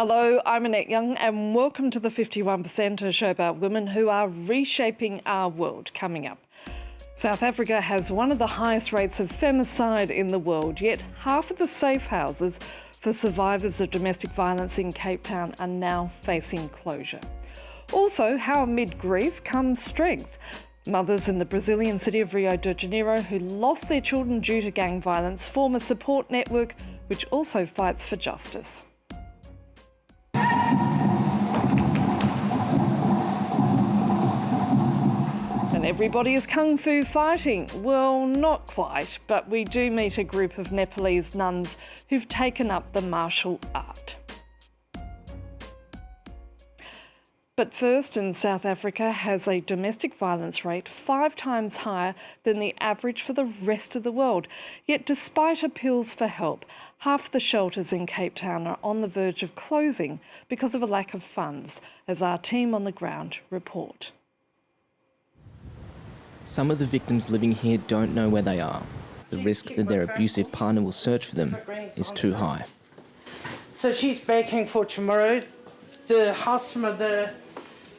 Hello, I'm Annette Young and welcome to the 51%, a show about women who are reshaping our world. Coming up, South Africa has one of the highest rates of femicide in the world, yet half of the safe houses for survivors of domestic violence in Cape Town are now facing closure. Also, how amid grief comes strength. Mothers in the Brazilian city of Rio de Janeiro who lost their children due to gang violence form a support network which also fights for justice. And everybody is kung fu fighting. Well, not quite, but we do meet a group of Nepalese nuns who've taken up the martial art. But first, in South Africa has a domestic violence rate 5 times higher than the average for the rest of the world. Yet despite appeals for help, half the shelters in Cape Town are on the verge of closing because of a lack of funds, as our team on the ground report. Some of the victims living here don't know where they are. The risk that their abusive partner will search for them is too high. So she's baking for tomorrow. The house mother,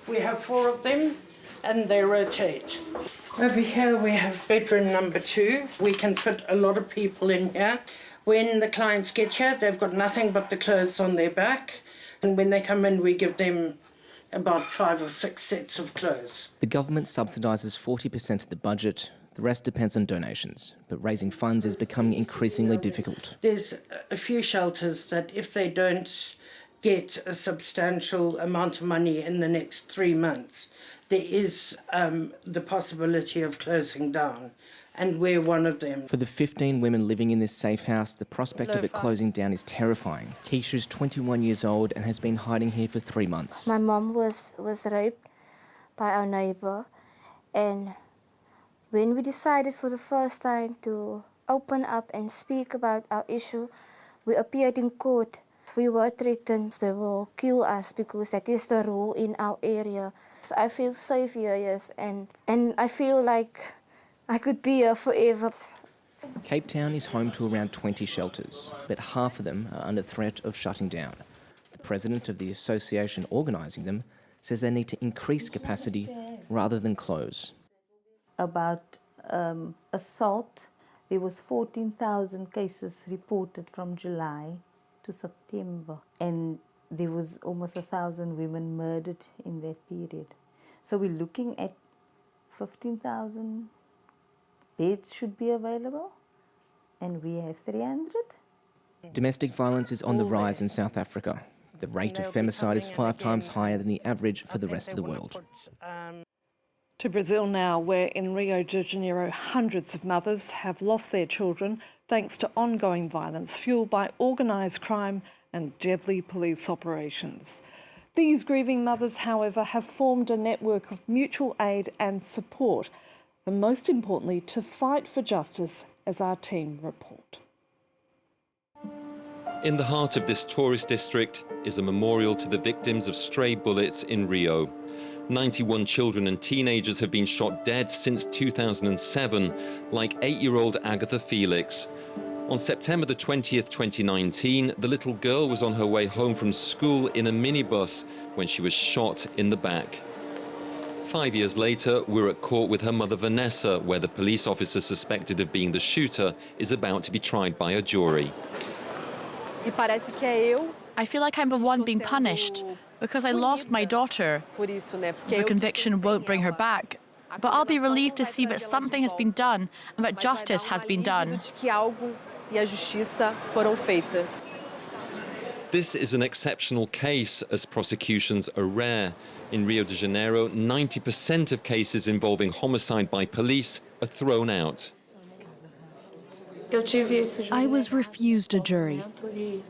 we have 4 of them and they rotate. Over here we have bedroom number 2. We can fit a lot of people in here. When the clients get here, they've got nothing but the clothes on their back. And when they come in, we give them about 5 or 6 sets of clothes. The government subsidises 40% of the budget. The rest depends on donations, but raising funds is becoming increasingly difficult. There's a few shelters that if they don't get a substantial amount of money in the next 3 months, there is the possibility of closing down. And we're one of them. For the 15 women living in this safe house, the prospect of it closing down is terrifying. Keisha's 21 years old and has been hiding here for 3 months. My mom was raped by our neighbor, and when we decided for the first time to open up and speak about our issue, we appeared in court. We were threatened they will kill us because that is the rule in our area. So I feel safe here, yes, and I feel like I could be here forever. Cape Town is home to around 20 shelters, but half of them are under threat of shutting down. The president of the association organising them says they need to increase capacity rather than close. About assault, there was 14,000 cases reported from July to September, and there was almost 1,000 women murdered in that period. So we're looking at 15,000 beds should be available, and we have 300. Domestic violence is on the rise in South Africa. The rate of femicide is 5 times higher than the average for the rest of the world. To Brazil now, where in Rio de Janeiro hundreds of mothers have lost their children thanks to ongoing violence fuelled by organised crime and deadly police operations. These grieving mothers, however, have formed a network of mutual aid and support, and most importantly, to fight for justice, as our team report. In the heart of this tourist district is a memorial to the victims of stray bullets in Rio. 91 children and teenagers have been shot dead since 2007, like 8-year-old Agatha Felix. On September the 20th, 2019, the little girl was on her way home from school in a minibus when she was shot in the back. 5 years later, we're at court with her mother Vanessa, where the police officer suspected of being the shooter is about to be tried by a jury. I feel like I'm the one being punished because I lost my daughter. The conviction won't bring her back, but I'll be relieved to see that something has been done and that justice has been done. This is an exceptional case, as prosecutions are rare. In Rio de Janeiro, 90% of cases involving homicide by police are thrown out. I was refused a jury,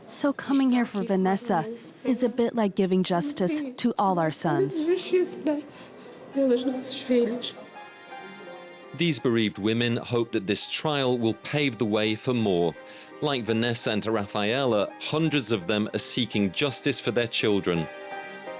so coming here for Vanessa is a bit like giving justice to all our sons. These bereaved women hope that this trial will pave the way for more. Like Vanessa and Rafaela, hundreds of them are seeking justice for their children.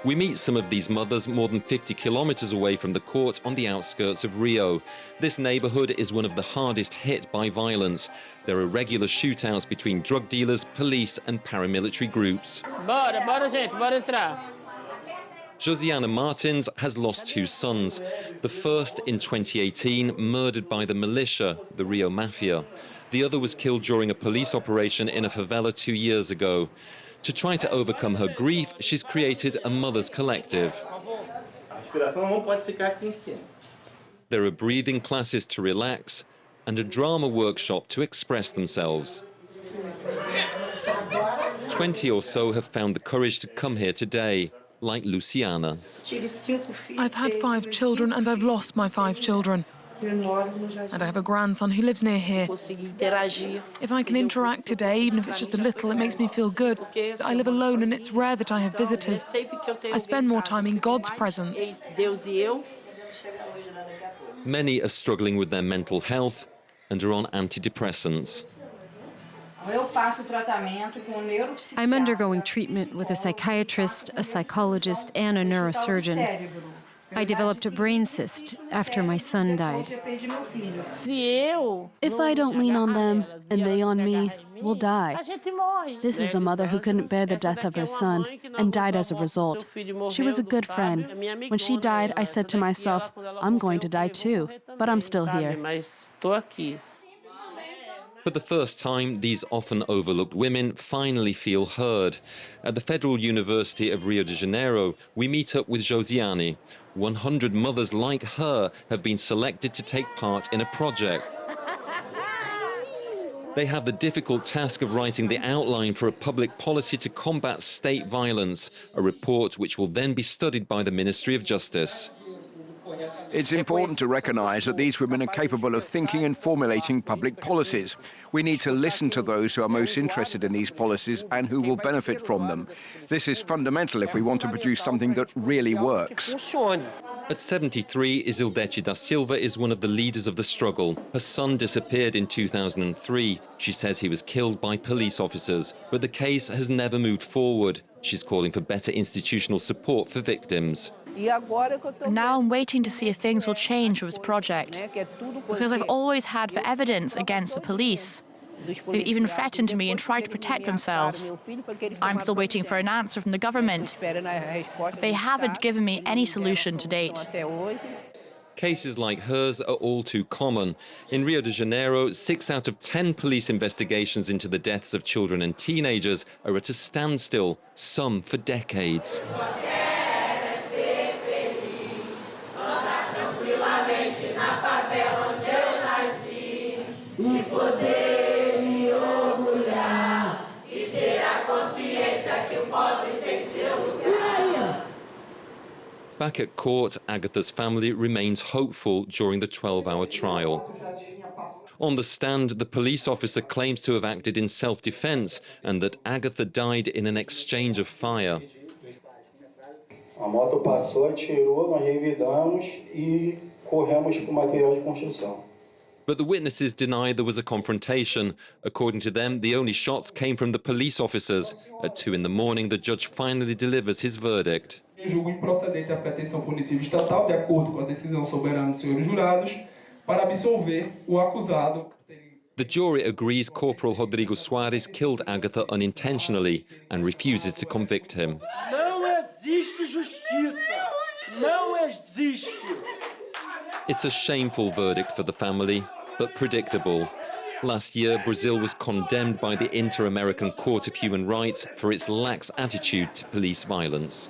We meet some of these mothers more than 50 kilometers away from the court on the outskirts of Rio. This neighborhood is one of the hardest hit by violence. There are regular shootouts between drug dealers, police and paramilitary groups. Bora, gente, bora entrar. Josiana Martins has lost two sons. The first in 2018, murdered by the militia, the Rio Mafia. The other was killed during a police operation in a favela 2 years ago. To try to overcome her grief, she's created a mother's collective. There are breathing classes to relax and a drama workshop to express themselves. 20 or so have found the courage to come here today, like Luciana. I've had 5 children and I've lost my 5 children. And I have a grandson who lives near here. If I can interact today, even if it's just a little, it makes me feel good. I live alone and it's rare that I have visitors. I spend more time in God's presence. Many are struggling with their mental health and are on antidepressants. I'm undergoing treatment with a psychiatrist, a psychologist, and a neurosurgeon. I developed a brain cyst after my son died. If I don't lean on them and they on me, we'll die. This is a mother who couldn't bear the death of her son and died as a result. She was a good friend. When she died, I said to myself, I'm going to die too, but I'm still here. For the first time, these often overlooked women finally feel heard. At the Federal University of Rio de Janeiro, we meet up with Josiane. 100 mothers like her have been selected to take part in a project. They have the difficult task of writing the outline for a public policy to combat state violence, a report which will then be studied by the Ministry of Justice. It's important to recognise that these women are capable of thinking and formulating public policies. We need to listen to those who are most interested in these policies and who will benefit from them. This is fundamental if we want to produce something that really works. At 73, Isildete da Silva is one of the leaders of the struggle. Her son disappeared in 2003. She says he was killed by police officers, but the case has never moved forward. She's calling for better institutional support for victims. Now I'm waiting to see if things will change with this project, because I've always had the evidence against the police, who even threatened me and tried to protect themselves. I'm still waiting for an answer from the government. They haven't given me any solution to date. Cases like hers are all too common. In Rio de Janeiro, 6 out of 10 police investigations into the deaths of children and teenagers are at a standstill, some for decades. Back at court, Agatha's family remains hopeful during the 12-hour trial. On the stand, the police officer claims to have acted in self-defense and that Agatha died in an exchange of fire. A moto passou, atirou, nós revidamos e corremos para o material de construção. But the witnesses deny there was a confrontation. According to them, the only shots came from the police officers. At 2 in the morning, the judge finally delivers his verdict. Julgo improcedente a pretensão punitiva estatal, de acordo com a decisão soberana dos senhores jurados, para absolver o acusado. The jury agrees Corporal Rodrigo Soares killed Agatha unintentionally and refuses to convict him. Não existe justiça. Não existe. It's a shameful verdict for the family, but predictable. Last year, Brazil was condemned by the Inter-American Court of Human Rights for its lax attitude to police violence.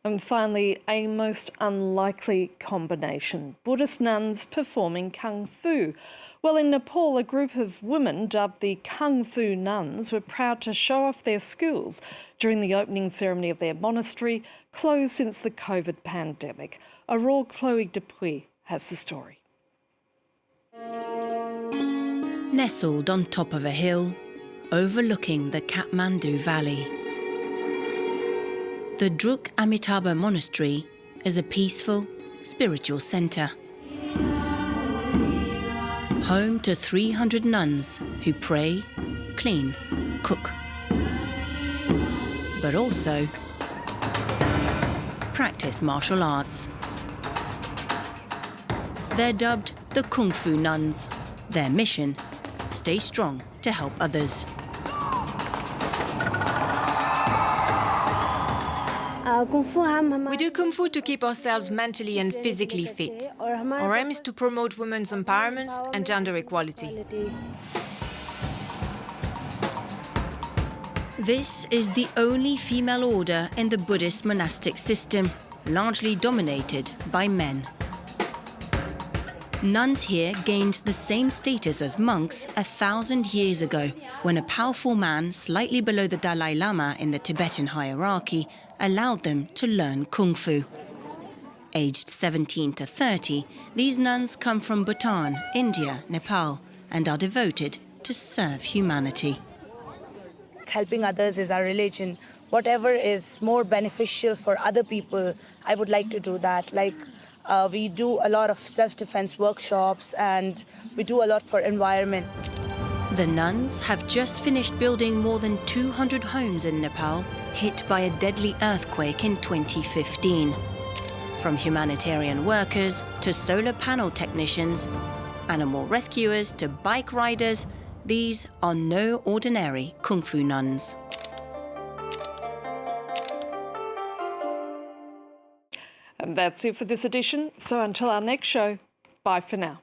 And finally, a most unlikely combination: Buddhist nuns performing kung fu. Well, in Nepal, a group of women dubbed the Kung Fu Nuns were proud to show off their skills during the opening ceremony of their monastery, closed since the COVID pandemic. Aurore Chloe Dupuis has the story. Nestled on top of a hill, overlooking the Kathmandu Valley, the Druk Amitabha Monastery is a peaceful, spiritual centre. Home to 300 nuns who pray, clean, cook. but also practice martial arts. They're dubbed the Kung Fu nuns. Their mission, stay strong to help others. We do Kung Fu to keep ourselves mentally and physically fit. Our aim is to promote women's empowerment and gender equality. This is the only female order in the Buddhist monastic system, largely dominated by men. Nuns here gained the same status as monks 1,000 years ago, when a powerful man slightly below the Dalai Lama in the Tibetan hierarchy allowed them to learn Kung Fu. Aged 17 to 30, these nuns come from Bhutan, India, Nepal, and are devoted to serve humanity. Helping others is our religion. Whatever is more beneficial for other people, I would like to do that. We do a lot of self-defense workshops and we do a lot for environment. The nuns have just finished building more than 200 homes in Nepal, hit by a deadly earthquake in 2015. From humanitarian workers to solar panel technicians, animal rescuers to bike riders, these are no ordinary Kung Fu nuns. And that's it for this edition. So until our next show, bye for now.